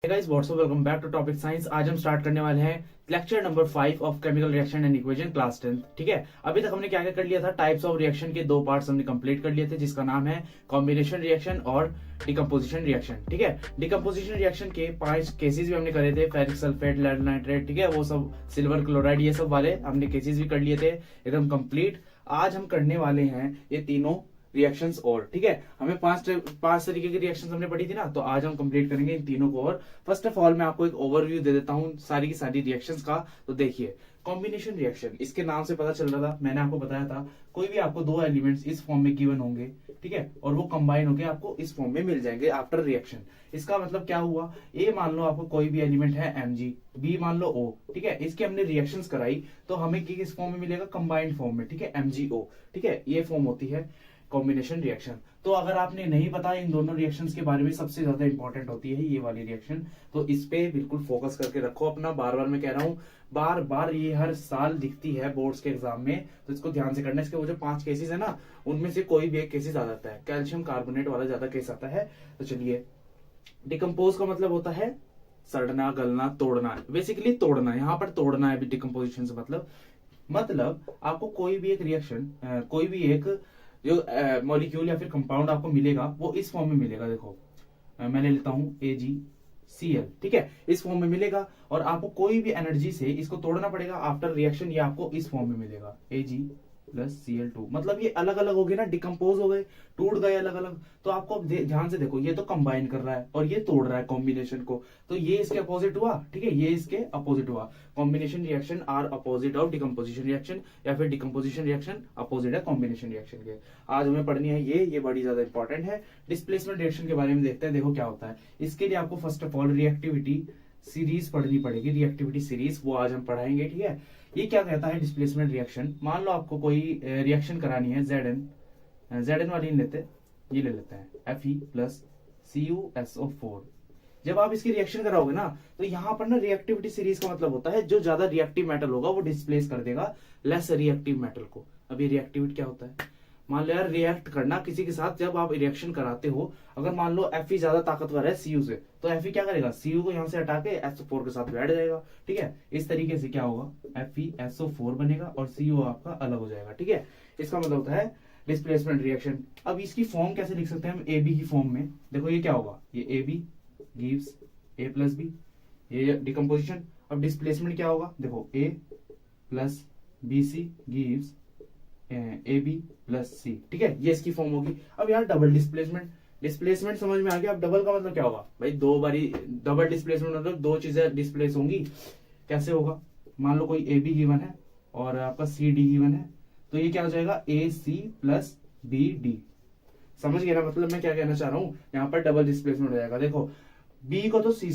Guys what's up welcome back to topic science. आज हम start करने वाले हैं lecture number 5 of chemical reaction and equation class 10। ठीक है, अभी तक हमने क्या क्या कर लिया था, टाइप्स ऑफ रिएक्शन के दो पार्ट्स हमने कंप्लीट कर लिए थे, जिसका नाम है कॉम्बिनेशन रिएक्शन और डिकम्पोजिशन रिएक्शन। ठीक है, डिकम्पोजिशन रिएक्शन के 5 केसेस भी हमने करे थे, फेरिक सल्फेट, लेड नाइट्रेट, ठीक है, वो सब सिल्वर क्लोराइड, ये सब वाले हमने केसेस भी कर लिए थे एकदम कंप्लीट। आज हम करने वाले हैं ये तीनों रिएक्शंस और, ठीक है, हमें पांच तरीके की रिएक्शंस हमने पढ़ी थी ना, तो आज हम कंप्लीट करेंगे इन तीनों को। और फर्स्ट ऑफ ऑल मैं आपको एक ओवरव्यू दे देता हूँ सारी की सारी रिएक्शंस का। तो देखिए, कॉम्बिनेशन रिएक्शन, इसके नाम से पता चल रहा था, मैंने आपको बताया था, कोई भी आपको दो एलिमेंट्स इस फॉर्म में गिवन होंगे, ठीक है, और वो कंबाइन होकर आपको इस फॉर्म में मिल जाएंगे आफ्टर रिएक्शन। इसका मतलब क्या हुआ, ए मान लो आपको कोई भी एलिमेंट है Mg, बी मान लो O, ठीक है, इसकी हमने रिएक्शंस कराई तो हमें किस फॉर्म में मिलेगा, कंबाइंड फॉर्म में, ठीक है, MgO, ठीक है, ये फॉर्म होती है कॉम्बिनेशन रिएक्शन। तो अगर आपने नहीं पता इन दोनों रिएक्शंस के बारे में, सबसे ज्यादा इंपॉर्टेंट होती है ये वाली रिएक्शन, तो इस पे बिल्कुल फोकस करके रखो अपना। बार बार मैं कह रहा हूँ, बार बार ये हर साल दिखती है बोर्ड्स के एग्जाम में, तो इसको ध्यान से करना। इसके वो जो 5 केसेस है ना, उनमें से कोई भी एक केसेस आ जाता है, कैल्शियम कार्बोनेट वाला ज्यादा केस आता है। तो चलिए, डिकम्पोज का मतलब होता है सड़ना, गलना, तोड़ना, बेसिकली तोड़ना, यहाँ पर तोड़ना है डिकम्पोजिशन से मतलब आपको कोई भी एक रिएक्शन, कोई भी एक जो मॉलिक्यूल या फिर कंपाउंड आपको मिलेगा वो इस फॉर्म में मिलेगा। देखो, मैं ले लेता हूं AgCl, ठीक है, इस फॉर्म में मिलेगा, और आपको कोई भी एनर्जी से इसको तोड़ना पड़ेगा आफ्टर रिएक्शन, ये आपको इस फॉर्म में मिलेगा Ag+Cl2। मतलब ये अलग अलग हो गए ना, डिकम्पोज हो गए, टूट गए अलग अलग। तो आपको अब ध्यान से देखो, ये तो कंबाइन कर रहा है और ये तोड़ रहा है कॉम्बिनेशन को, तो ये इसके अपोजिट हुआ, ठीक है, ये इसके अपोजिट हुआ। Combination reaction are opposite of decomposition reaction, या फिर डिकम्पोजिशन रिएक्शन अपोजिट है कॉम्बिनेशन रिएक्शन के। आज हमें पढ़नी है ये बड़ी ज्यादा इंपॉर्टेंट है। डिस्प्लेसमेंट रिएक्शन के बारे में देखते हैं। देखो क्या होता है, इसके लिए आपको first of all reactivity series पढ़नी पड़ेगी, रिएक्टिविटी सीरीज, वो आज हम पढ़ाएंगे। ठीक है, ये क्या कहता है डिस्प्लेसमेंट रिएक्शन। मान लो आपको कोई रिएक्शन करानी है, Zn वाली लेते, ये ले लेते हैं Fe+CuSO4। जब आप इसकी रिएक्शन कराओगे ना, तो यहां पर ना रिएक्टिविटी सीरीज का मतलब होता है जो ज्यादा रिएक्टिव मेटल होगा वो डिस्प्लेस कर देगा लेस रिएक्टिव मेटल को। अब ये रिएक्टिविटी क्या होता है, मान लो यार रिएक्ट करना किसी के साथ, जब आप रिएक्शन कराते हो, अगर मान लो Fe ज्यादा ताकतवर है Cu से, तो Fe क्या करेगा, Cu को यहां से हटा के SO4 के साथ बैठ जाएगा। ठीक है, इस तरीके से क्या होगा, FeSO4 बनेगा और Cu आपका अलग हो जाएगा। ठीक है, इसका मतलब होता है डिस्प्लेसमेंट रिएक्शन। अब इसकी फॉर्म कैसे लिख सकते हैं हम, AB की फॉर्म में। देखो ये क्या होगा, ये AB गिव्स A+B, ये डिकम्पोजिशन। अब डिस्प्लेसमेंट क्या होगा, देखो A+BC गिव्स AB+C, ठीक है, ये इसकी फॉर्म होगी। अब यार डबल डिस्प्लेसमेंट समझ में आ गया। अब डबल का मतलब क्या होगा भाई, दो बारी डबल डिस्प्लेसमेंट मतलब दो चीजें डिस्प्लेस होंगी। कैसे होगा, मान लो कोई AB गिवन है और आपका CD गिवन है, तो ये क्या हो जाएगा, AC+BD। समझ गए ना, मतलब मैं क्या कहना चाह रहा हूं, यहाँ पर डबल डिस्प्लेसमेंट हो जाएगा। देखो, बी को तो सी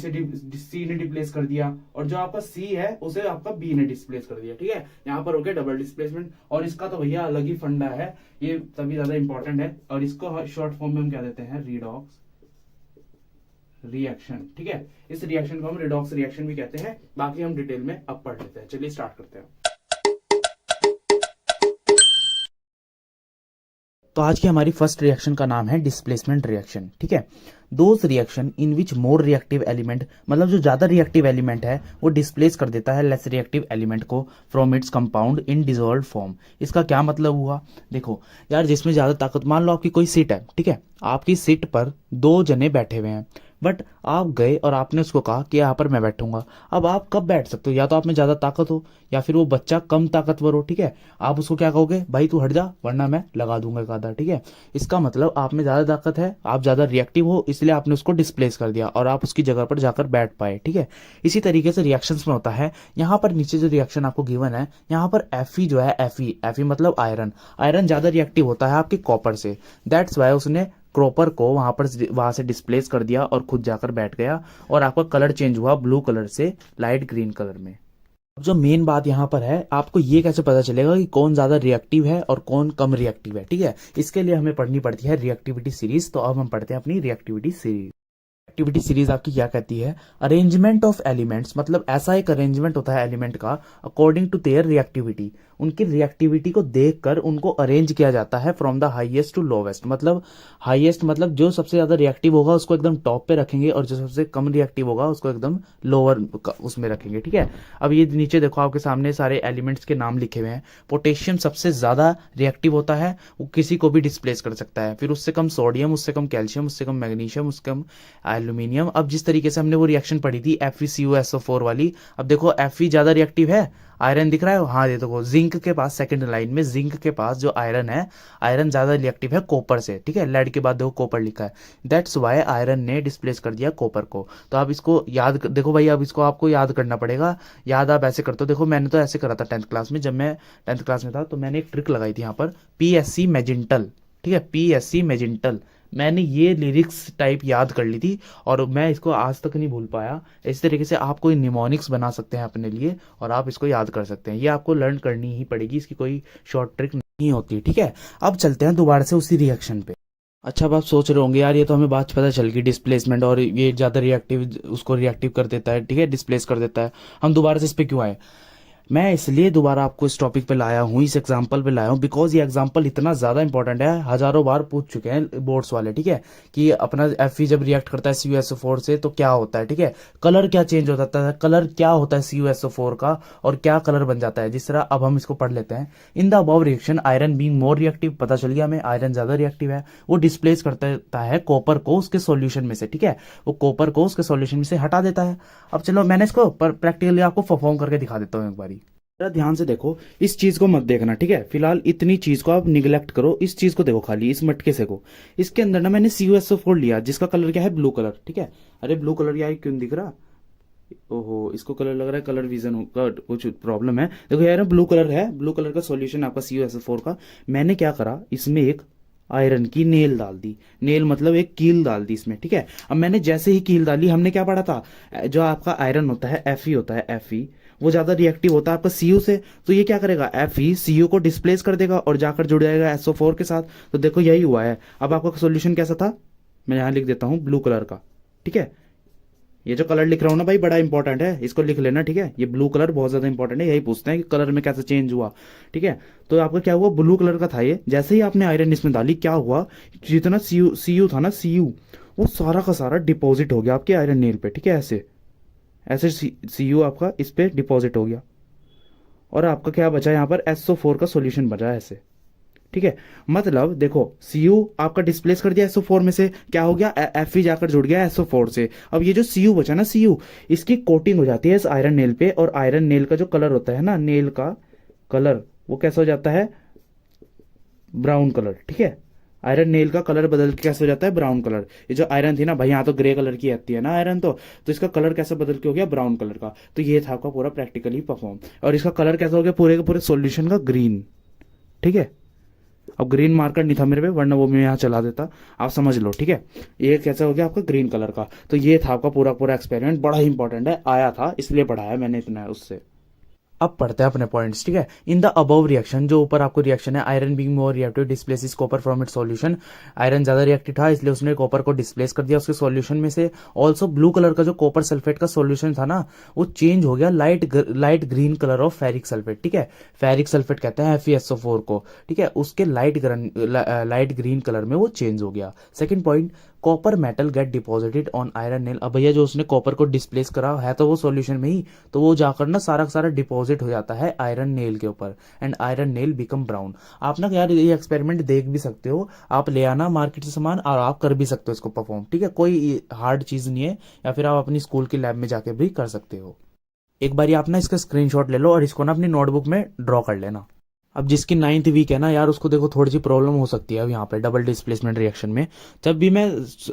ने डिस्प्लेस कर दिया, और जो आपका सी है उसे आपका बी ने डिस्प्लेस कर दिया। ठीक है, यहाँ पर हो गया डबल डिस्प्लेसमेंट। और इसका तो भैया अलग ही फंडा है, ये तभी ज्यादा इंपॉर्टेंट है, और इसको शॉर्ट फॉर्म में हम क्या देते हैं, रिडॉक्स रिएक्शन। ठीक है, इस रिएक्शन को हम रिडॉक्स रिएक्शन भी कहते हैं। बाकी हम डिटेल में अब पढ़ लेते हैं। चलिए स्टार्ट करते हैं। तो आज की हमारी फर्स्ट रिएक्शन का नाम है डिस्प्लेसमेंट रिएक्शन। ठीक है, those reaction in which more reactive element, मतलब जो ज्यादा रिएक्टिव एलिमेंट है वो डिस्प्लेस कर देता है लेस रिएक्टिव एलिमेंट को from its compound in dissolve form. इसका क्या मतलब हुआ, देखो यार, जिसमें ज्यादा ताकत, मान लो आपकी कोई सीट है, ठीक है, आपकी सीट पर 2 जने बैठे हुए हैं, बट आप गए और आपने उसको कहा कि यहाँ पर मैं बैठूंगा। अब आप कब बैठ सकते हो, या तो आप में ज्यादा ताकत हो या फिर वो बच्चा कम ताकतवर हो। ठीक है, आप उसको क्या कहोगे, भाई तू हट जा वरना मैं लगा दूंगा एक आधा। ठीक है, इसका मतलब आप में ज्यादा ताकत है, आप ज्यादा रिएक्टिव हो, इसलिए आपने उसको डिस्प्लेस कर दिया और आप उसकी जगह पर जाकर बैठ पाए। ठीक है, इसी तरीके से रिएक्शंस में होता है। यहाँ पर नीचे जो रिएक्शन आपको गिवन है, यहाँ पर Fe जो है, Fe मतलब आयरन ज्यादा रिएक्टिव होता है आपके कॉपर से, दैट्स वाई उसने कॉपर को वहां से डिस्प्लेस कर दिया और खुद जाकर बैठ गया, और आपका कलर चेंज हुआ ब्लू कलर से लाइट ग्रीन कलर में। अब जो मेन बात यहाँ पर है, आपको ये कैसे पता चलेगा कि कौन ज्यादा रिएक्टिव है और कौन कम रिएक्टिव है। ठीक है, इसके लिए हमें पढ़नी पड़ती है रिएक्टिविटी सीरीज। तो अब हम पढ़ते हैं अपनी रिएक्टिविटी सीरीज। एक्टिविटी सीरीज आपकी क्या कहती है, अरेंजमेंट ऑफ एलिमेंट्स, मतलब ऐसा एक अरेंजमेंट होता है एलिमेंट का अकॉर्डिंग टू देयर रिएक्टिविटी, उनकी रिएक्टिविटी को देखकर उनको अरेंज किया जाता है from the highest to lowest, मतलब हाईएस्ट मतलब जो सबसे ज्यादा रिएक्टिव होगा उसको एकदम टॉप पे रखेंगे और जो सबसे कम रिएक्टिव होगा उसको एकदम लोअर उसमें रखेंगे, ठीक है। अब ये नीचे देखो आपके सामने सारे एलिमेंट्स के नाम लिखे हुए हैं। पोटेशियम सबसे ज्यादा रिएक्टिव होता है, वो किसी को भी डिस्प्लेस कर सकता है, फिर उससे कम सोडियम, उससे कम कैल्शियम, उससे कम मैग्नीशियम, उससे कम एल्यूमिनियम। अब जिस तरीके से हमने वो रिएक्शन पढ़ी थी FeCuSO4 वाली, अब देखो Fe ज्यादा रिएक्टिव है, आयरन दिख रहा है, हाँ ये देखो जिंक के पास सेकंड लाइन में जिंक के पास जो आयरन है, आयरन ज्यादा रिएक्टिव है कॉपर से, ठीक है। लेड के बाद देखो कॉपर लिखा है, दैट्स वाई आयरन ने डिस्प्लेस कर दिया कॉपर को। तो आप इसको याद देखो भाई, अब इसको आपको याद करना पड़ेगा। याद आप ऐसे करते हो, देखो मैंने तो ऐसे करा था 10th क्लास में, जब मैं 10th क्लास में था तो मैंने एक ट्रिक लगाई थी यहाँ पर, PSC मैजेंटल, ठीक है, PSC मैजेंटल। मैंने ये लिरिक्स टाइप याद कर ली थी और मैं इसको आज तक नहीं भूल पाया। इस तरीके से आप कोई निमोनिक्स बना सकते हैं अपने लिए और आप इसको याद कर सकते हैं। ये आपको लर्न करनी ही पड़ेगी, इसकी कोई शॉर्ट ट्रिक नहीं होती, ठीक है। अब चलते हैं दोबारा से उसी रिएक्शन पे। अच्छा, अब आप सोच रहे होंगे यार ये तो हमें बात पता चल गई डिस्प्लेसमेंट, और ये ज़्यादा रिएक्टिव उसको रिएक्टिव कर देता है, ठीक है, डिस्प्लेस कर देता है, हम दोबारा से इस पे क्यों आए। मैं इसलिए दोबारा आपको इस टॉपिक पे लाया हूँ, इस एग्जांपल पे लाया हूँ, बिकॉज ये एग्जांपल इतना ज़्यादा इंपॉर्टेंट है, हजारों बार पूछ चुके हैं बोर्ड्स वाले, ठीक है, कि अपना Fe जब रिएक्ट करता है CuSO4 से तो क्या होता है, ठीक है, कलर क्या चेंज हो जाता है, कलर क्या होता है CuSO4 का और क्या कलर बन जाता है। जिस तरह अब हम इसको पढ़ लेते हैं, in the above reaction iron being more reactive, पता चल गया हमें आयरन ज़्यादा रिएक्टिव है, वो डिस्प्लेस करता है कॉपर को उसके सोल्यूशन में से, ठीक है, वो कॉपर को उसके सोल्यूशन में से हटा देता है। अब चलो मैंने इसको प्रैक्टिकली आपको परफॉर्म करके दिखा देता हूँ एक बारी। जरा ध्यान से देखो, इस चीज को मत देखना, ठीक है, फिलहाल इतनी चीज को आप निगलेक्ट करो, इस चीज को देखो खाली, इस मटके से को। इसके अंदर ना मैंने CuSO4 लिया जिसका कलर क्या है, ब्लू कलर, ठीक है। अरे ब्लू कलर यार क्यों दिख रहा, ओहो इसको कलर लग रहा है, कलर विजन का कुछ प्रॉब्लम है। देखो यार ब्लू कलर है, ब्लू कलर का सॉल्यूशन आपका CuSO4 का। मैंने क्या करा, इसमें एक आयरन की नेल डाल दी, नेल मतलब एक कील डाल दी इसमें, ठीक है। अब मैंने जैसे ही कील डाली, हमने क्या पढ़ा था, जो आपका आयरन होता है Fe होता है, Fe वो ज्यादा रिएक्टिव होता है आपका Cu से, तो ये क्या करेगा, Fe Cu को डिस्प्लेस कर देगा और जाकर जुड़ जाएगा SO4 के साथ। तो देखो यही हुआ है। अब आपका सोल्यूशन कैसा था, मैं यहां लिख देता हूं ब्लू कलर का, ठीक है। ये जो कलर लिख रहा हूं ना भाई बड़ा इंपॉर्टेंट है, इसको लिख लेना, ठीक है। ये ब्लू कलर बहुत ज्यादा इंपॉर्टेंट है, यही पूछते हैं कि कलर में कैसे चेंज हुआ, ठीक है। तो आपका क्या हुआ, ब्लू कलर का था ये, जैसे ही आपने आयरन इसमें डाली क्या हुआ, जितना Cu था ना, Cu वो सारा का सारा डिपॉजिट हो गया आपके आयरन नेल पे, ठीक है, ऐसे ऐसे Cu आपका इस पे डिपॉजिट हो गया और आपका क्या बचा यहाँ पर, SO4 का सॉल्यूशन बचा है ऐसे, ठीक है। मतलब देखो Cu आपका डिस्प्लेस कर दिया SO4 में से, क्या हो गया, Fe जाकर जुड़ गया SO4 से। अब ये जो Cu बचा ना, Cu इसकी कोटिंग हो जाती है इस आयरन नेल पे, और आयरन नेल का जो कलर होता है ना, नेल का कलर वो कैसा हो जाता है, ब्राउन कलर, ठीक है। आयरन नेल का कलर बदल के कैसे हो जाता है, ब्राउन कलर। ये जो आयरन थी ना भाई, यहाँ तो ग्रे कलर की आती है ना आयरन, तो इसका कलर कैसे बदल के हो गया, ब्राउन कलर का। तो ये था आपका पूरा प्रैक्टिकली परफॉर्म, और इसका कलर कैसा हो गया पूरे के पूरे सॉल्यूशन का, ग्रीन, ठीक है। अब ग्रीन मार्कर नहीं था मेरे पे, वरना वो मैं यहाँ चला देता, आप समझ लो, ठीक है। ये कैसा हो गया आपका, ग्रीन कलर का। तो ये था आपका पूरा पूरा एक्सपेरिमेंट, बड़ा ही इंपॉर्टेंट है, आया था इसलिए पढ़ाया मैंने इतना उससे। अब पढ़ते हैं अपने पॉइंट्स, ठीक है। इन द अबव रिएक्शन, जो ऊपर आपको रिएक्शन है, iron being more reactive displaces copper from its solution, iron ज्यादा रिएक्टिव था इसलिए उसने कॉपर को डिस्प्लेस कर दिया उसके सॉल्यूशन में से। ऑल्सो ब्लू कलर का जो कॉपर सल्फेट का सॉल्यूशन था ना, वो चेंज हो गया light green colour of ferric sulphate, ठीक है। फेरिक सल्फेट कहते हैं FeSO4 को, ठीक है, उसके लाइट ग्रीन कलर में वो चेंज हो गया। Second point, copper metal get deposited on iron nail. अब भैया जो उसने कॉपर को डिस्प्लेस करा है तो वो सॉल्यूशन में ही, तो वो जाकर ना सारा का सारा डिपॉजिट हो जाता है आयरन नेल के ऊपर, and iron nail become brown. आप ना यार ये एक्सपेरिमेंट देख भी सकते हो, आप ले आना मार्केट से सामान और आप कर भी सकते हो इसको परफॉर्म, ठीक है, कोई हार्ड चीज नहीं है, या फिर आप अपनी स्कूल की लैब में जाके भी कर सकते हो। एक बार आप ना इसका स्क्रीनशॉट ले लो और इसको ना अपनी नोटबुक में ड्रॉ कर लेना। अब जिसकी 9th वीक है ना यार, उसको देखो थोड़ी सी प्रॉब्लम हो सकती है अब यहाँ पे डबल डिस्प्लेसमेंट रिएक्शन में। जब भी मैं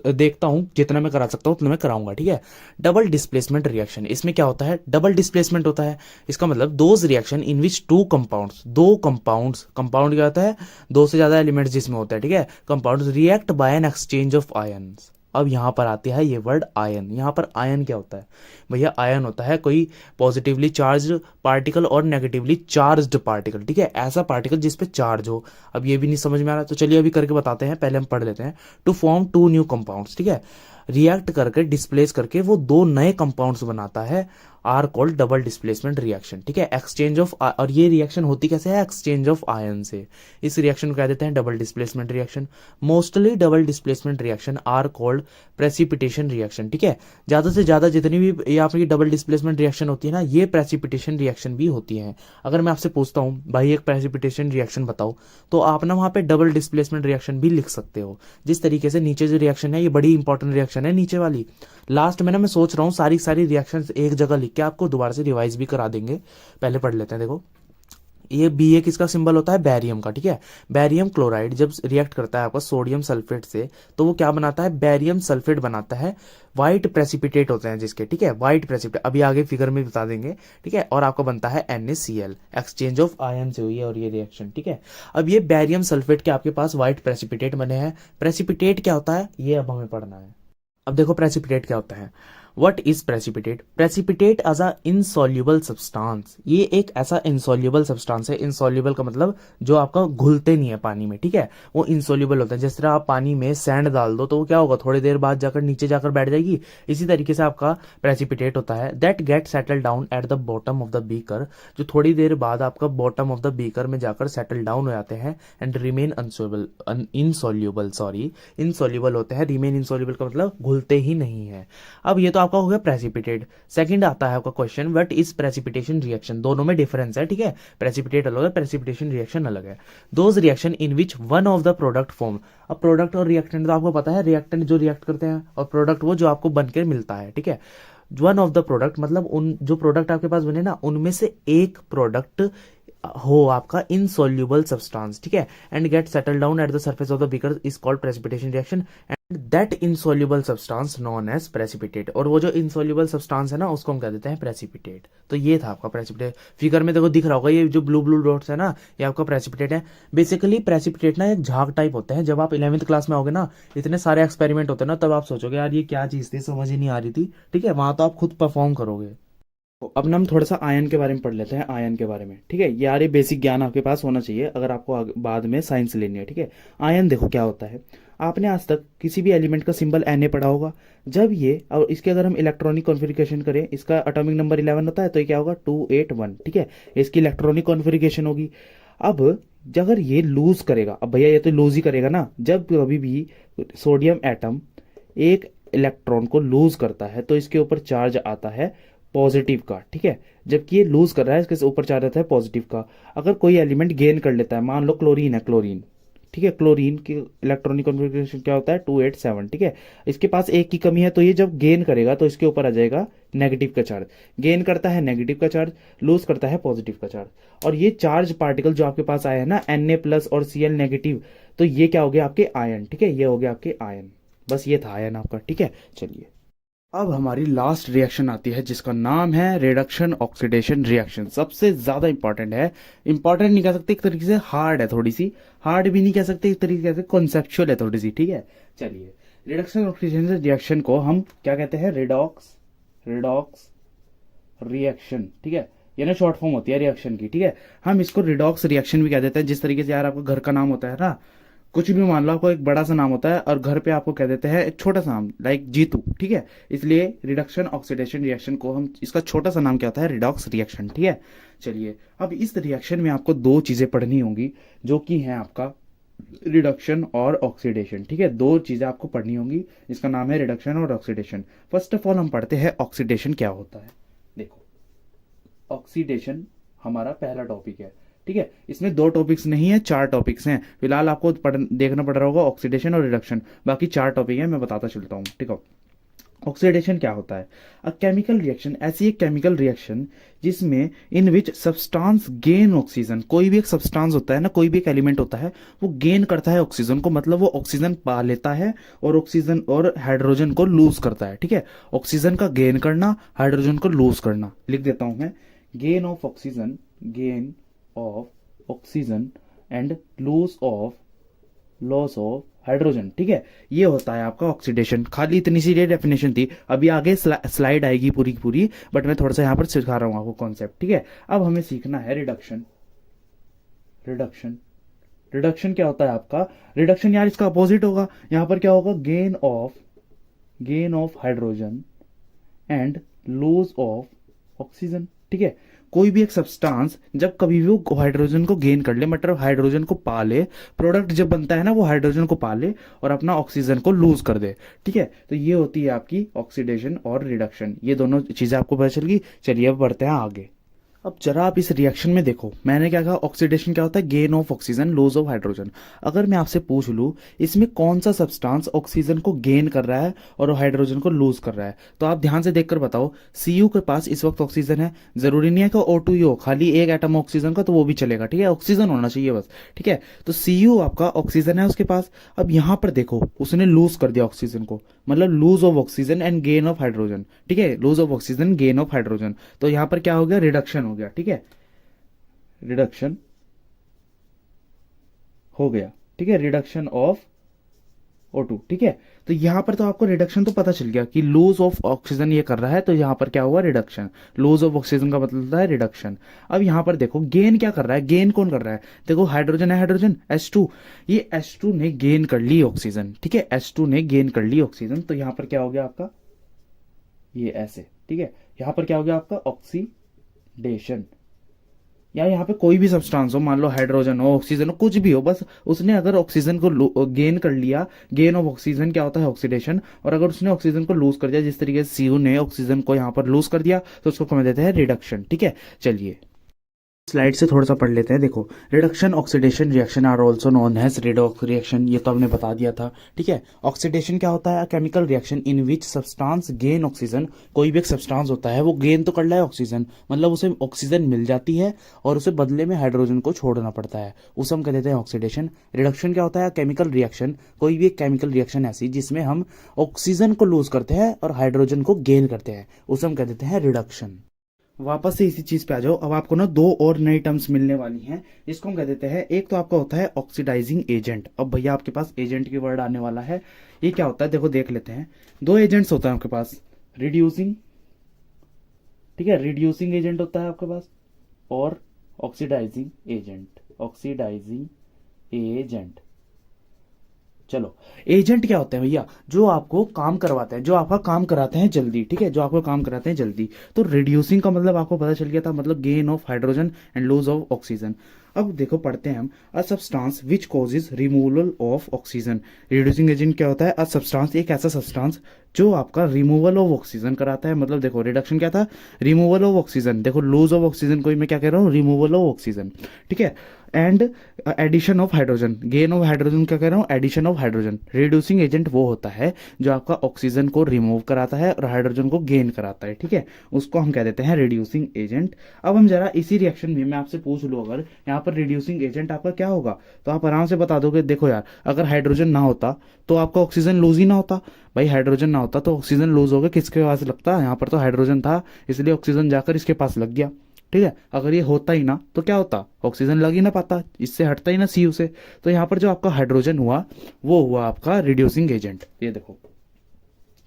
देखता हूँ, जितना मैं करा सकता हूँ उतना मैं कराऊंगा, ठीक है। डबल डिस्प्लेसमेंट रिएक्शन, इसमें क्या होता है, डबल डिस्प्लेसमेंट होता है, इसका मतलब दोज रिएक्शन इन विच दो कंपाउंड क्या होता है, दो से ज्यादा एलिमेंट्स जिसमें होता है, ठीक है, compounds react by an exchange of ions. अब यहां पर आती है ये वर्ड आयन। यहां पर आयन क्या होता है भैया, आयन होता है कोई पॉजिटिवली चार्ज पार्टिकल और नेगेटिवली चार्ज्ड पार्टिकल, ठीक है, ऐसा पार्टिकल जिस पे चार्ज हो। अब ये भी नहीं समझ में आ रहा तो चलिए अभी करके बताते हैं, पहले हम पढ़ लेते हैं। To form two new compounds, ठीक है, रिएक्ट करके डिस्प्लेस करके वो दो नए कंपाउंड्स बनाता है, are called double displacement reaction, ठीक है। एक्सचेंज ऑफ, और ये रिएक्शन होती कैसे है, एक्सचेंज ऑफ आयन से। इस रिएक्शन को कह देते हैं double displacement reaction. Mostly double displacement reaction are called precipitation reaction, ठीक है। ज्यादा से ज्यादा जितनी भी यहाँ पर डबल डिस्प्लेसमेंट रिएक्शन होती है ना, ये प्रेसिपिटेशन रिएक्शन भी होती है। अगर मैं आपसे पूछता हूँ भाई एक प्रेसिपिटेशन रिएक्शन बताओ, तो आप ना वहाँ पे डबल डिस्प्लेसमेंट रिएक्शन भी लिख सकते हो। जिस तरीके से नीचे जो रिएक्शन है, ये बड़ी इंपॉर्टेंट रिएक्शन है नीचे वाली। लास्ट में ना मैं सोच रहा हूँ सारी सारी रिएक्शंस एक जगह लिख के आपको दोबारा से रिवाइज भी करा देंगे। पहले पढ़ लेते हैं, देखो ये बी ए किसका सिंबल होता है, बैरियम का, ठीक है। बैरियम क्लोराइड जब रिएक्ट करता है आपका सोडियम सल्फेट से, तो वो क्या बनाता है, बैरियम सल्फेट बनाता है। व्हाइट प्रेसिपिटेट होते हैं जिसके, ठीक है, व्हाइट प्रेसिपिटेट अभी आगे फिगर में बता देंगे, ठीक है। और आपको बनता है NaCl, एक्सचेंज ऑफ आयन से हुई है और ये रिएक्शन, ठीक है। अब ये बैरियम सल्फेट के आपके पास व्हाइट प्रेसिपिटेट बने हैं। प्रेसिपिटेट क्या होता है ये अब हमें पढ़ना है। अब देखो प्रेसिपिटेट क्या होता है। What is precipitate, precipitate as a insoluble substance, ये एक ऐसा इनसॉल्युबल सब्सटेंस है। इनसॉल्युबल का मतलब जो आपका घुलते नहीं है पानी में, ठीक है, वो इनसॉल्युबल होता है। जिस तरह आप पानी में सैंड डाल दो तो वो क्या होगा, थोड़ी देर बाद जाकर नीचे जाकर बैठ जाएगी। इसी तरीके से आपका प्रेसिपिटेट होता है। That get settle down at the bottom of the beaker, जो थोड़ी देर बाद आपका बॉटम ऑफ द बीकर में जाकर सेटल डाउन हो जाते हैं। And remain insoluble, sorry insoluble होते हैं। रिमेन इनसॉल्युबल का मतलब घुलते ही नहीं है। अब ये तो आपका हो गया प्रेसिपिटेट। सेकंड आता है आपका question, what is precipitation reaction, दोनों में डिफरेंस है, ठीक है। प्रेसिपिटेट अलग है, प्रेसिपिटेशन रिएक्शन अलग है। Those reaction in which one of the product form, अब प्रोडक्ट और रिएक्टेंट तो आपको पता है, रिएक्टेंट जो रिएक्ट करते हैं और प्रोडक्ट वो जो आपको बनकर मिलता है, ठीक है। वन ऑफ द प्रोडक्ट मतलब उन जो प्रोडक्ट आपके पास बने ना, उनमें से एक प्रोडक्ट हो आपका इनसॉल्युबल सब्सटेंस, ठीक है। And get settle down at the surface of the beaker is called precipitation reaction. And that insoluble substance known as precipitate, और वो जो इनसॉल्युबल सब्सटेंस है ना उसको हम कह देते हैं प्रेसिपिटेट। तो ये था आपका प्रेसिपिटेट। फिगर में देखो दिख रहा होगा ये जो ब्लू ब्लू डॉट्स है ना, ये आपका प्रेसिपिटेट है। बेसिकली प्रेसिपिटेट ना एक झाग टाइप होते हैं। जब आप 11th क्लास में आओगे ना, इतने सारे एक्सपेरिमेंट होते हैं ना, तब आप सोचोगे यार ये क्या चीज थी, समझ ही नहीं आ रही थी, ठीक है। वहां तो आप खुद परफॉर्म करोगे। तो अब ना हम थोड़ा सा आयन के बारे में पढ़ लेते हैं, आयन के बारे में, ठीक है। यार ये बेसिक ज्ञान आपके पास होना चाहिए अगर आपको बाद में साइंस लेनी है, ठीक है। आयन देखो क्या होता है, आपने आज तक किसी भी एलिमेंट का सिंबल Na पढ़ा होगा। जब ये और इसके अगर हम इलेक्ट्रॉनिक कॉन्फ़िगरेशन करें, इसका एटॉमिक नंबर 11 होता है, तो ये क्या होगा 281, ठीक है। इसकी इलेक्ट्रॉनिक कॉन्फ़िगरेशन होगी। अब अगर ये लूज करेगा, अब भैया ये तो लूज ही करेगा ना, जब कभी भी सोडियम एटम एक इलेक्ट्रॉन को लूज करता है तो इसके ऊपर चार्ज आता है पॉजिटिव का, ठीक है। जबकि ये लूज कर रहा है, इसके ऊपर चार्ज आता है पॉजिटिव का। अगर कोई एलिमेंट गेन कर लेता है, मान लो क्लोरीन है, क्लोरीन, ठीक है, क्लोरीन की इलेक्ट्रॉनिक कॉन्फ़िगरेशन क्या होता है 287, ठीक है। इसके पास एक की कमी है, तो ये जब गेन करेगा तो इसके ऊपर आ जाएगा नेगेटिव का चार्ज। गेन करता है नेगेटिव का चार्ज, लूज करता है पॉजिटिव का चार्ज। और ये चार्ज पार्टिकल जो आपके पास आया है ना Na+ और Cl नेगेटिव, तो ये क्या हो गया आपके आयन, ठीक है, ये हो गया आपके आयन। बस ये था आयन आपका, ठीक है। चलिए अब हमारी लास्ट रिएक्शन आती है जिसका नाम है रिडक्शन ऑक्सीडेशन रिएक्शन। सबसे ज्यादा इंपॉर्टेंट है, इंपॉर्टेंट नहीं कह सकते, एक तरीके से हार्ड है, थोड़ी सी हार्ड भी नहीं कह सकते, एक तरीके से कॉन्सेप्चुअल है थोड़ी सी, ठीक है। चलिए रिडक्शन ऑक्सीडेशन रिएक्शन को हम क्या कहते हैं, रिडॉक्स रिडॉक्स रिएक्शन, ठीक है। ये ना शॉर्ट फॉर्म होती है रिएक्शन की, ठीक है। हम इसको रिडॉक्स रिएक्शन भी कह देते हैं। जिस तरीके से यार आपका घर का नाम होता है ना, कुछ भी मान लो आपको एक बड़ा सा नाम होता है और घर पे आपको कह देते हैं एक छोटा सा नाम, लाइक जीतू, ठीक है। इसलिए रिडक्शन ऑक्सीडेशन रिएक्शन को हम, इसका छोटा सा नाम क्या होता है, रिडॉक्स रिएक्शन, ठीक है। चलिए अब इस रिएक्शन में आपको दो चीजें पढ़नी होंगी जो कि हैं आपका रिडक्शन और ऑक्सीडेशन, ठीक है। दो चीजें आपको पढ़नी होंगी, इसका नाम है रिडक्शन और ऑक्सीडेशन। फर्स्ट ऑफ ऑल हम पढ़ते हैं ऑक्सीडेशन क्या होता है। देखो ऑक्सीडेशन हमारा पहला टॉपिक है, ठीक है। इसमें दो टॉपिक्स नहीं है, चार टॉपिक्स हैं। फिलहाल आपको देखना पड़ रहा होगा ऑक्सीडेशन और रिडक्शन, बाकी चार टॉपिक है, मैं बताता चलता हूँ, ठीक है। ऑक्सीडेशन क्या होता है, अ केमिकल रिएक्शन, ऐसी एक केमिकल रिएक्शन जिसमें इन विच सब्सटेंस गेन ऑक्सीजन, कोई भी एक सब्सटेंस होता है ना, कोई भी एक एलिमेंट होता है, वो गेन करता है ऑक्सीजन को, मतलब वो ऑक्सीजन पा लेता है और ऑक्सीजन और हाइड्रोजन को लूज करता है, ठीक है। ऑक्सीजन का गेन करना, हाइड्रोजन को लूज करना, लिख देता हूं मैं, gain of oxygen, gain of oxygen and loss of hydrogen, ठीक है। ये होता है आपका ऑक्सीडेशन। खाली इतनी सी डेफिनेशन थी, अभी आगे स्लाइड आएगी पूरी की पूरी, बट मैं थोड़ा सा यहां पर सिखा रहा हूं आपको कॉन्सेप्ट, ठीक है। अब हमें सीखना है रिडक्शन। रिडक्शन रिडक्शन क्या होता है आपका, रिडक्शन यार इसका अपोजिट होगा। यहां पर क्या होगा, gain of gain of hydrogen and loss of oxygen. ठीक है, कोई भी एक सब्सटेंस जब कभी भी वो हाइड्रोजन को गेन कर ले, मतलब हाइड्रोजन को पा ले, प्रोडक्ट जब बनता है ना वो हाइड्रोजन को पा ले और अपना ऑक्सीजन को लूज कर दे। ठीक है, तो ये होती है आपकी ऑक्सीडेशन और रिडक्शन। ये दोनों चीजें आपको पता चल गई। चलिए अब बढ़ते हैं आगे। अब जरा आप इस रिएक्शन में देखो, मैंने क्या कहा, ऑक्सीडेशन क्या होता है, gain of oxygen loss of hydrogen. अगर मैं आपसे पूछ लूं इसमें कौन सा सब्सटेंस ऑक्सीजन को गेन कर रहा है और हाइड्रोजन को लूज कर रहा है, तो आप ध्यान से देखकर बताओ। Cu के पास इस वक्त ऑक्सीजन है, जरूरी नहीं है कि O2 ही हो, खाली एक एटम ऑक्सीजन का तो वो भी चलेगा। ठीक है, ऑक्सीजन होना चाहिए बस। ठीक है, तो Cu आपका ऑक्सीजन है उसके पास। अब यहां पर देखो उसने लूज कर दिया ऑक्सीजन को, मतलब lose of oxygen and gain of hydrogen. ठीक है, lose of oxygen gain of hydrogen, तो यहां पर क्या हो गया, रिडक्शन हो गया। ठीक है, रिडक्शन हो गया। ठीक है, रिडक्शन ऑफ O2। ठीक है, तो यहां पर तो आपको रिडक्शन तो पता चल गया कि लूज ऑफ ऑक्सीजन ये कर रहा है, तो यहां पर क्या हुआ, रिडक्शन। लूज ऑफ ऑक्सीजन का मतलब होता है रिडक्शन। अब यहां पर देखो गेन क्या कर रहा है, गेन कौन कर रहा है, देखो हाइड्रोजन है, हाइड्रोजन H2, ये H2 ने गेन कर ली ऑक्सीजन। ठीक है, H2 ने गेन कर ली ऑक्सीजन, तो यहां पर क्या हो गया आपका, ये ऐसे। ठीक है, यहां पर क्या हो गया आपका, ऑक्सीडेशन। या यहाँ पे कोई भी सब्सटेंस हो, मान लो हाइड्रोजन हो, ऑक्सीजन हो, कुछ भी हो, बस उसने अगर ऑक्सीजन को गेन कर लिया, गेन ऑफ ऑक्सीजन क्या होता है, ऑक्सीडेशन। और अगर उसने ऑक्सीजन को लूज कर दिया, जिस तरीके से Cu ने ऑक्सीजन को यहाँ पर लूज कर दिया, तो उसको कह देते हैं रिडक्शन। ठीक है, चलिए स्लाइड से थोड़ा सा पढ़ लेते हैं। देखो, reduction oxidation reaction are also known as redox reaction, ये तो हमने बता दिया था। ठीक है, ऑक्सीडेशन क्या होता है, chemical reaction in which substance gain oxygen, कोई भी एक सब्सटेंस होता है वो गेन तो कर रहा है ऑक्सीजन, मतलब उसे ऑक्सीजन मिल जाती है और उसे बदले में हाइड्रोजन को छोड़ना पड़ता है, उसे हम कह देते हैं ऑक्सीडेशन। रिडक्शन क्या होता है, केमिकल रिएक्शन, कोई भी एक केमिकल रिएक्शन ऐसी जिसमें हम ऑक्सीजन को लूज करते हैं और हाइड्रोजन को गेन करते हैं, उसे हम कह देते हैं रिडक्शन। वापस से इसी चीज पे आ जाओ। अब आपको ना दो और नई टर्म्स मिलने वाली हैं, इसको हम कह देते हैं, एक तो आपका होता है ऑक्सीडाइजिंग एजेंट। अब भैया आपके पास एजेंट की वर्ड आने वाला है, ये क्या होता है, देखो देख लेते हैं। दो एजेंट्स होता है आपके पास, रिड्यूसिंग, ठीक है, रिड्यूसिंग एजेंट होता है आपके पास, और ऑक्सीडाइजिंग एजेंट, ऑक्सीडाइजिंग एजेंट। चलो, एजेंट क्या होते हैं भैया, जो आपको काम करवाते हैं, जो आपका काम कराते हैं जल्दी। ठीक है, जो आपको काम कराते हैं जल्दी। तो रिड्यूसिंग का मतलब आपको पता चल गया था, मतलब gain of hydrogen and loss of oxygen. अब देखो पढ़ते हैं हम, अ substance which causes removal of oxygen. Reducing agent क्या होता है, अ सब्सटेंस, एक ऐसा सब्सटेंस जो आपका रिमूवल ऑफ ऑक्सीजन कराता है। मतलब देखो रिडक्शन क्या था, रिमूवल ऑफ ऑक्सीजन, देखो लॉस ऑफ ऑक्सीजन को मैं क्या कह रहा हूँ, रिमूवल ऑफ ऑक्सीजन। ठीक है, and addition of hydrogen, gain of hydrogen क्या कह रहा हूँ, addition of hydrogen. Reducing agent वो होता है जो आपका ऑक्सीजन को रिमूव कराता है और हाइड्रोजन को गेन कराता है। ठीक है, उसको हम कह देते हैं रिड्यूसिंग एजेंट। अब हम जरा इसी रिएक्शन में मैं आपसे पूछ लूँ, अगर यहाँ पर रिड्यूसिंग एजेंट आपका क्या होगा, तो आप आराम से बता दोगे। देखो यार, अगर हाइड्रोजन ना होता तो आपका ऑक्सीजन लूज ही ना होता। भाई हाइड्रोजन ना होता तो ऑक्सीजन लूज हो गया, किसके पास लगता, यहाँ पर तो हाइड्रोजन था इसलिए ऑक्सीजन जाकर इसके पास लग गया। ठीक है, अगर ये होता ही ना तो क्या होता, ऑक्सीजन लग ही ना पाता, इससे हटता ही ना Cu से। तो यहाँ पर जो आपका हाइड्रोजन हुआ वो हुआ आपका रिड्यूसिंग एजेंट, ये देखो।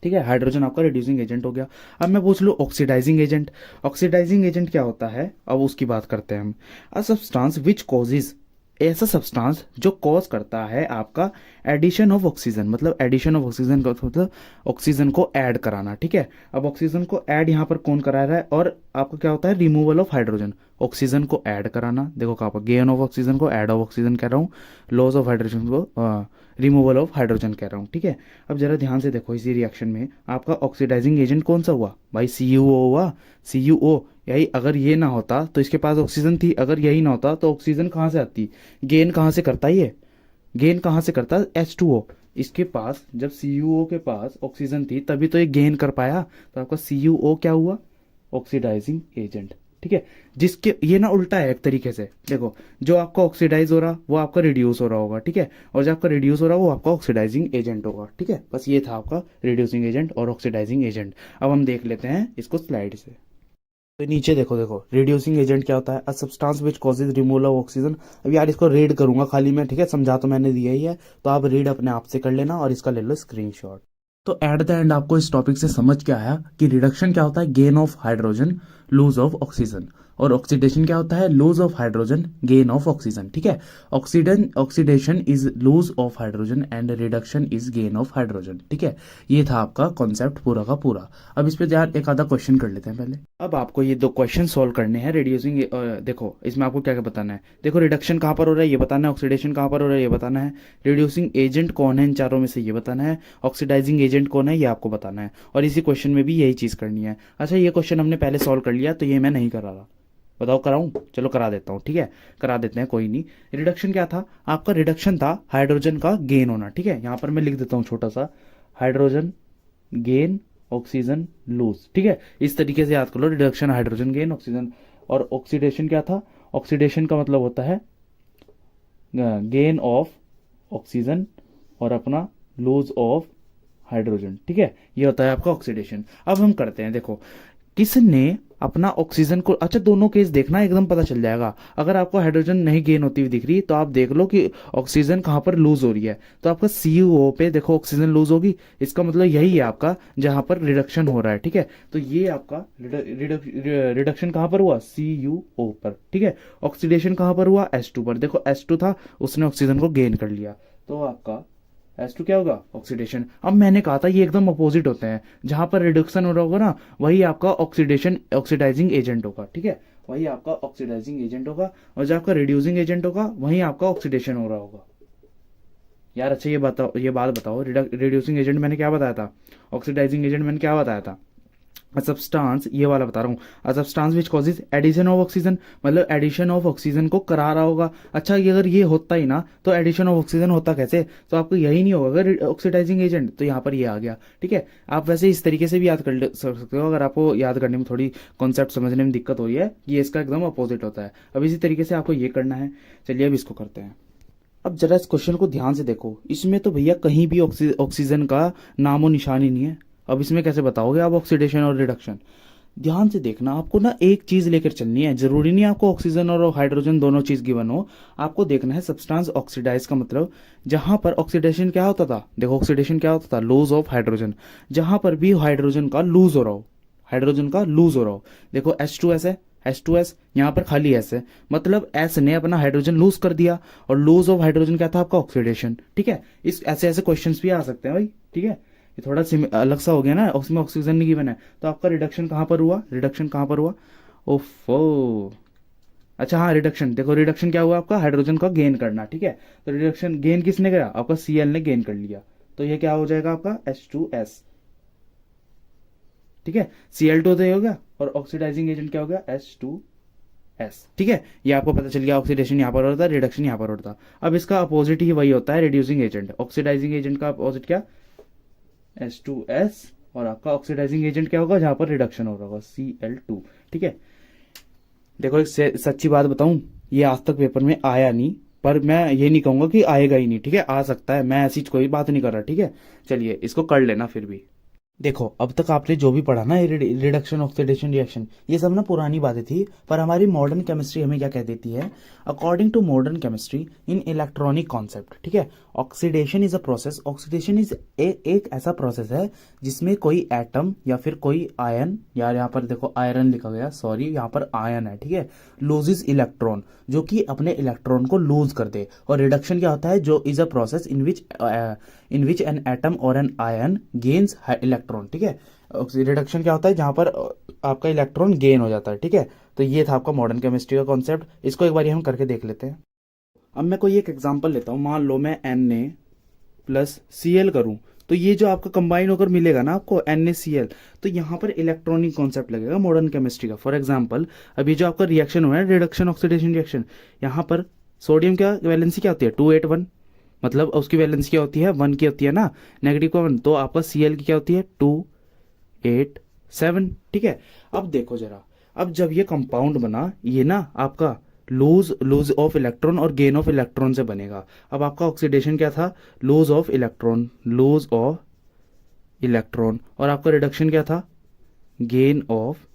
ठीक है, हाइड्रोजन आपका रिड्यूसिंग एजेंट हो गया। अब मैं पूछ लूँ ऑक्सीडाइजिंग एजेंट। ऑक्सीडाइजिंग एजेंट क्या होता है, अब उसकी बात करते हैं हम। अ सब्सटेंस विच कॉजेज, ऐसा सब्सटेंस जो कॉज करता है आपका एडिशन ऑफ ऑक्सीजन, मतलब एडिशन ऑफ ऑक्सीजन का मतलब ऑक्सीजन को ऐड कराना। ठीक है, अब ऑक्सीजन को ऐड यहाँ पर कौन करा रहा है, और आपका क्या होता है, रिमूवल ऑफ हाइड्रोजन, ऑक्सीजन को ऐड कराना। देखो कहाँ पर, गेन ऑफ ऑक्सीजन को ऐड ऑफ ऑक्सीजन कह रहा हूँ, लॉस ऑफ हाइड्रोजन को रिमूवल ऑफ हाइड्रोजन कह रहा हूँ। ठीक है, अब जरा ध्यान से देखो, इसी रिएक्शन में आपका ऑक्सीडाइजिंग एजेंट कौन सा हुआ भाई, CuO हुआ, CuO। यही अगर ये ना होता तो इसके पास ऑक्सीजन थी, अगर यही ना होता तो ऑक्सीजन कहाँ से आती, गेन कहाँ से करता, ये गेन कहाँ से करता, H2O। इसके पास जब CuO के पास ऑक्सीजन थी तभी तो ये गेन कर पाया, तो आपका CuO क्या हुआ, ऑक्सीडाइजिंग एजेंट। ठीक है, जिसके ये ना उल्टा है एक तरीके से, देखो जो आपका ऑक्सीडाइज हो रहा वो आपका रिड्यूस हो रहा होगा। ठीक है, और जो आपका रिड्यूस हो रहा वो आपका ऑक्सीडाइजिंग एजेंट होगा। ठीक है, बस ये था आपका रिड्यूसिंग एजेंट और ऑक्सीडाइजिंग एजेंट। अब हम देख लेते हैं इसको स्लाइड से। तो नीचे देखो, देखो रिड्यूसिंग एजेंट क्या होता है, अ substance which causes removal of oxygen. अब यार इसको रीड करूंगा खाली मैं, ठीक है, समझा तो मैंने दिया ही है, तो आप रीड अपने आप से कर लेना और इसका ले लो स्क्रीनशॉट। तो एट द एंड आपको इस टॉपिक से समझ क्या आया कि रिडक्शन क्या होता है, gain of hydrogen lose of oxygen. और ऑक्सीडेशन क्या होता है, lose of hydrogen gain of oxygen, ठीक है। Oxidation is lose of hydrogen and reduction is gain of hydrogen, ठीक है। ये था आपका कॉन्सेप्ट पूरा का पूरा। अब इस पे यार एक आधा क्वेश्चन कर लेते हैं पहले। अब आपको ये दो क्वेश्चन सॉल्व करने हैं रिड्यूसिंग। देखो इसमें आपको क्या क्या बताना है, देखो रिडक्शन कहाँ पर हो रहा है ये बताना है, ऑक्सीडेशन कहाँ पर हो रहा है ये बताना है, रिड्यूसिंग एजेंट कौन है इन चारों में से ये बताना है, ऑक्सीडाइजिंग एजेंट कौन है ये आपको बताना है, और इसी क्वेश्चन में भी यही चीज़ करनी है। अच्छा ये क्वेश्चन हमने पहले सॉल्व कर लिया तो ये मैं नहीं करा रहा, बताओ कराऊं, चलो करा देता हूँ, ठीक है करा देते हैं, कोई नहीं। रिडक्शन क्या था आपका, रिडक्शन था हाइड्रोजन का गेन होना, ठीक है। यहाँ पर मैं लिख देता हूँ छोटा सा, हाइड्रोजन गेन ऑक्सीजन लूज, ठीक है। इस तरीके से याद कर लो, रिडक्शन हाइड्रोजन गेन ऑक्सीजन, और ऑक्सीडेशन क्या था, ऑक्सीडेशन का मतलब होता है गेन ऑफ ऑक्सीजन और अपना लूज ऑफ हाइड्रोजन, ठीक है। ये होता है आपका ऑक्सीडेशन। अब हम करते हैं, देखो किसने अपना ऑक्सीजन को, अच्छा दोनों केस देखना एकदम पता चल जाएगा। अगर आपको हाइड्रोजन नहीं गेन होती हुई दिख रही तो आप देख लो कि ऑक्सीजन कहाँ पर लूज हो रही है, तो आपका CuO पे देखो ऑक्सीजन लूज होगी, इसका मतलब यही है आपका जहां पर रिडक्शन हो रहा है, ठीक है। तो ये आपका रिडक्शन कहाँ पर हुआ, CuO पर, ठीक है। ऑक्सीडेशन कहाँ पर हुआ, H2 पर, देखो H2 था उसने ऑक्सीजन को गेन कर लिया, तो आपका H2 क्या होगा, ऑक्सीडेशन। अब मैंने कहा था ये एकदम अपोजिट होते हैं, जहां पर रिडक्शन हो रहा होगा ना वही आपका ऑक्सीडेशन ऑक्सीडाइजिंग एजेंट होगा, ठीक है, वही आपका ऑक्सीडाइजिंग एजेंट होगा, और जब आपका रिड्यूसिंग एजेंट होगा वही आपका ऑक्सीडेशन हो रहा होगा। यार अच्छा ये बात बताओ, रिड्यूसिंग एजेंट मैंने क्या बताया था, ऑक्सीडाइजिंग एजेंट मैंने क्या बताया था, सब्सटेंस, ये वाला बता रहा हूँ, a substance which causes addition of oxygen, मतलब एडिशन ऑफ ऑक्सीजन को करा रहा होगा। अच्छा ये अगर ये होता ही ना तो एडिशन ऑफ ऑक्सीजन होता कैसे, तो आपको यही नहीं होगा अगर ऑक्सीडाइजिंग एजेंट, तो यहाँ पर ये आ गया, ठीक है। आप वैसे इस तरीके से भी याद कर सकते हो, अगर आपको याद करने में थोड़ी कॉन्सेप्ट समझने में दिक्कत हो रही है, ये इसका एकदम अपोजिट होता है। अब इसी तरीके से आपको ये करना है, चलिए अब इसको करते हैं। अब जरा इस क्वेश्चन को ध्यान से देखो, इसमें तो भैया कहीं भी ऑक्सीजन का नामो निशान ही नहीं है। अब इसमें कैसे बताओगे आप ऑक्सीडेशन और रिडक्शन, ध्यान से देखना, आपको ना एक चीज लेकर चलनी है, जरूरी नहीं आपको ऑक्सीजन और हाइड्रोजन दोनों चीज गिवन हो, आपको देखना है सब्सटेंस ऑक्सीडाइज का मतलब जहां पर ऑक्सीडेशन क्या होता था, देखो ऑक्सीडेशन क्या होता था, लूज ऑफ हाइड्रोजन, जहां पर भी हाइड्रोजन का लूज हो रहा हो, हाइड्रोजन का लूज हो रहा हो, देखो H2S है, H2S यहाँ पर खाली S है, मतलब S ने अपना हाइड्रोजन लूज कर दिया, और लूज ऑफ हाइड्रोजन क्या था आपका, ऑक्सीडेशन, ठीक है। इस ऐसे ऐसे क्वेश्चंस भी आ सकते हैं भाई, ठीक है। ये थोड़ा अलग सा हो गया ना, उसमें ऑक्सीजन नहीं गिवन है, तो आपका रिडक्शन कहाँ पर हुआ, रिडक्शन कहाँ पर हुआ, ओफो, अच्छा हाँ रिडक्शन, देखो रिडक्शन क्या हुआ आपका, हाइड्रोजन का गेन करना, ठीक है। तो रिडक्शन गेन किसने करा, आपका Cl ने गेन कर लिया, तो ये क्या हो जाएगा आपका H2S, ठीक है। Cl2 तो ये हो गया, और ऑक्सीडाइजिंग एजेंट क्या हो गया, H2S, ठीक है। ये आपको पता चल गया, ऑक्सीडेशन यहाँ पर होता है, रिडक्शन यहाँ पर होता है। अब इसका अपोजिट ही वही होता है, रिड्यूसिंग एजेंट, ऑक्सीडाइजिंग एजेंट का अपोजिट क्या, H2S, और आपका ऑक्सीडाइजिंग एजेंट क्या होगा जहां पर रिडक्शन हो रहा होगा, Cl2, ठीक है। देखो एक सच्ची बात बताऊं, ये आज तक पेपर में आया नहीं, पर मैं ये नहीं कहूंगा कि आएगा ही नहीं, ठीक है, आ सकता है, मैं ऐसी कोई बात नहीं कर रहा, ठीक है। चलिए इसको कर लेना फिर भी। देखो अब तक आपने जो भी पढ़ा ना, रिडक्शन ऑक्सीडेशन रिएक्शन, ये सब ना पुरानी बातें थी, पर हमारी मॉडर्न केमिस्ट्री हमें क्या कह देती है, according to modern chemistry in electronic concept, ठीक है, oxidation is a process, oxidation is एक ऐसा प्रोसेस है जिसमें कोई एटम या फिर कोई आयन, यार यहाँ पर देखो आयरन लिखा गया, सॉरी यहाँ पर आयन है, ठीक है, लूजेस इलेक्ट्रॉन, जो कि अपने इलेक्ट्रॉन को लूज कर दे। और रिडक्शन क्या होता है, जो is a process in which an atom और एन आयन गेन्स इलेक्ट्रॉन, ठीक है। रिडक्शन क्या होता है, जहां पर आपका इलेक्ट्रॉन गेन हो जाता है, ठीक है। तो ये था आपका मॉडर्न केमिस्ट्री का कॉन्सेप्ट, इसको एक बार हम करके देख लेते हैं। अब मैं कोई एक एग्जांपल लेता हूं, मान लो मैं Na प्लस Cl करूं, तो ये जो आपका कंबाइन होकर मिलेगा ना आपको NaCl, तो यहाँ पर इलेक्ट्रॉनिक कॉन्सेप्ट लगेगा मॉडर्न केमिस्ट्री का। फॉर एग्जांपल अभी जो आपका रिएक्शन हुआ है, रिडक्शन ऑक्सीडेशन रिएक्शन, यहाँ पर सोडियम क्या वैलेंसी क्या होती है, 281, मतलब उसकी वैलेंसी क्या होती है, 1 की होती है ना, नेगेटिव का 1, तो आपका Cl की क्या होती है, 287, ठीक है। अब देखो जरा, अब जब ये कंपाउंड बना, ये ना आपका लूज ऑफ इलेक्ट्रॉन और गेन ऑफ इलेक्ट्रॉन से बनेगा। अब आपका ऑक्सीडेशन क्या था, lose of electron, lose of electron, और आपका रिडक्शन क्या था, गेन ऑफ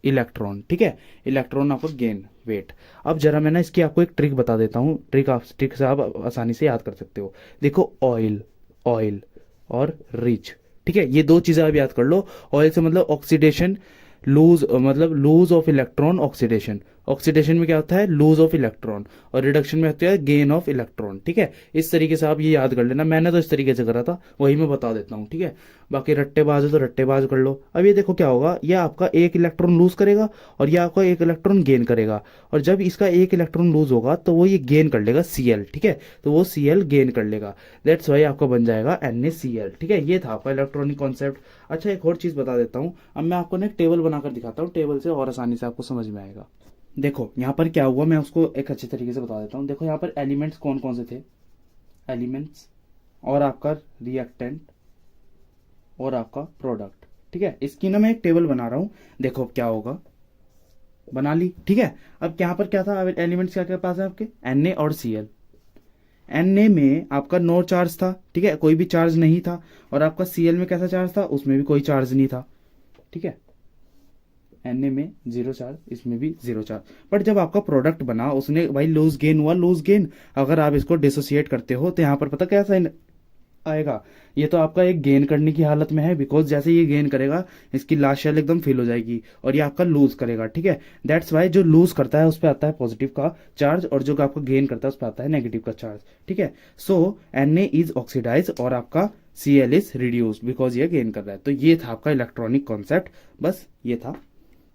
इलेक्ट्रॉन, ठीक है, इलेक्ट्रॉन आपको गेन वेट। अब जरा मैं ना इसकी आपको एक ट्रिक बता देता हूँ, ट्रिक से आप आसानी से याद कर सकते हो। देखो ऑयल और रिच, ठीक है, ये दो चीजें आप याद कर लो। ऑयल से मतलब ऑक्सीडेशन, लूज मतलब lose of electron oxidation, oxidation में क्या होता है लूज ऑफ इलेक्ट्रॉन, और रिडक्शन में होता है गेन ऑफ इलेक्ट्रॉन। ठीक है, इस तरीके से आप ये याद कर लेना, मैंने तो इस तरीके से करा था, वही मैं बता देता हूँ। ठीक है, बाकी रट्टेबाज है तो रट्टेबाज कर लो। अब ये देखो क्या होगा, ये आपका एक इलेक्ट्रॉन लूज करेगा और ये आपका एक इलेक्ट्रॉन गेन करेगा, और जब इसका एक इलेक्ट्रॉन लूज होगा तो वो ये गेन कर लेगा Cl। ठीक है, तो वो Cl गेन कर लेगा, दैट्स वाई आपका बन जाएगा NaCl। ठीक है, ये था आपका इलेक्ट्रॉनिक कॉन्सेप्ट। अच्छा, एक और चीज बता देता हूँ, अब मैं आपको ना एक टेबल बनाकर दिखाता हूँ, टेबल से और आसानी से आपको समझ में आएगा। देखो यहाँ पर क्या हुआ, मैं उसको एक अच्छे तरीके से बता देता हूँ। देखो यहाँ पर एलिमेंट्स कौन कौन से थे, एलिमेंट्स और आपका रिएक्टेंट और आपका प्रोडक्ट। ठीक है, इसकी ना मैं एक टेबल बना रहा हूँ, देखो क्या होगा, बना ली। ठीक है, अब यहाँ पर क्या था, एलिमेंट्स क्या क्या पास है आपके, Na और Cl। Na में आपका नो चार्ज था, ठीक है, कोई भी चार्ज नहीं था, और आपका Cl में कैसा चार्ज था, उसमें भी कोई चार्ज नहीं था। ठीक है, Na में जीरो चार्ज, इसमें भी जीरो चार्ज। बट जब आपका प्रोडक्ट बना, उसने भाई लूज गेन हुआ, लूज गेन। अगर आप इसको डिसोसिएट करते हो तो यहाँ पर पता क्या साइन आएगा, ये तो आपका एक गेन करने की हालत में है, बिकॉज जैसे ये गेन करेगा इसकी लास्ट शेल एकदम फिल हो जाएगी और ये आपका लूज करेगा। ठीक है, दैट्स वाई जो लूज करता है उस पर आता है पॉजिटिव का चार्ज, और जो आपका गेन करता है उस पर आता है नेगेटिव का चार्ज। ठीक है, सो Na इज ऑक्सीडाइज और आपका Cl इज रिड्यूस बिकॉज ये गेन कर रहा है। तो ये था आपका इलेक्ट्रॉनिक कॉन्सेप्ट, बस ये था।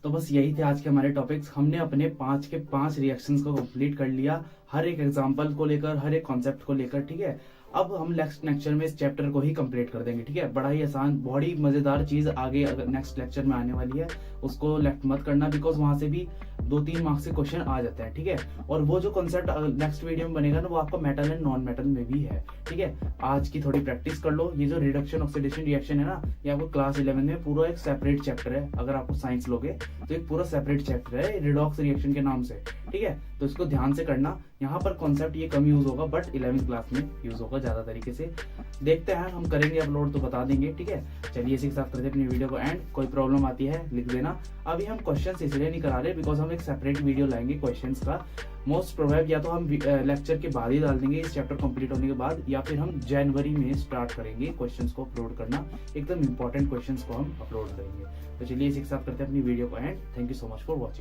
तो बस यही थे आज के हमारे टॉपिक्स। हमने अपने 5 के 5 रिएक्शंस को कंप्लीट कर लिया, हर एक एग्जांपल को लेकर, हर एक कॉन्सेप्ट को लेकर। ठीक है, अब हम नेक्स्ट लेक्चर में इस चैप्टर को ही कंप्लीट कर देंगे। ठीक है, बड़ा ही आसान, बड़ी मजेदार चीज आगे अगर नेक्स्ट लेक्चर में आने वाली है, उसको लेफ्ट मत करना, बिकॉज वहां से भी 2-3 मार्क्स के क्वेश्चन आ जाते हैं। ठीक है, और वो जो कॉन्सेप्ट नेक्स्ट वीडियो में बनेगा ना, वो आपका मेटल एंड नॉन मेटल में भी है। ठीक है, आज की थोड़ी प्रैक्टिस कर लो। ये जो रिडक्शन ऑक्सीडेशन रिएक्शन है ना, ये आपको क्लास 11 में पूरा एक सेपरेट चैप्टर है। अगर आपको साइंस लोगे तो एक पूरा सेपरेट चैप्टर है रिडॉक्स रिएक्शन के नाम से। ठीक है, तो इसको ध्यान से करना। यहाँ पर कॉन्सेप्ट ये कम यूज होगा, बट 11th क्लास में यूज होगा ज्यादा तरीके से। देखते हैं, हम करेंगे अपलोड तो बता देंगे। ठीक है, चलिए इसी के साथ करते हैं अपनी वीडियो को एंड। कोई प्रॉब्लम आती है लिख देना। अभी हम क्वेश्चन इसलिए नहीं करा रहे बिकॉज हम एक सेपरेट वीडियो लाएंगे क्वेश्चन का। मोस्ट प्रोबेबल या तो हम लेक्चर के बाद ही डाल देंगे, इस चैप्टर कंप्लीट होने के बाद, या फिर हम जनवरी में स्टार्ट करेंगे क्वेश्चंस को अपलोड करना। एकदम इंपॉर्टेंट क्वेश्चंस को हम अपलोड करेंगे। तो चलिए इसी के साथ करते हैं अपनी वीडियो को and. Thank you so much for watching.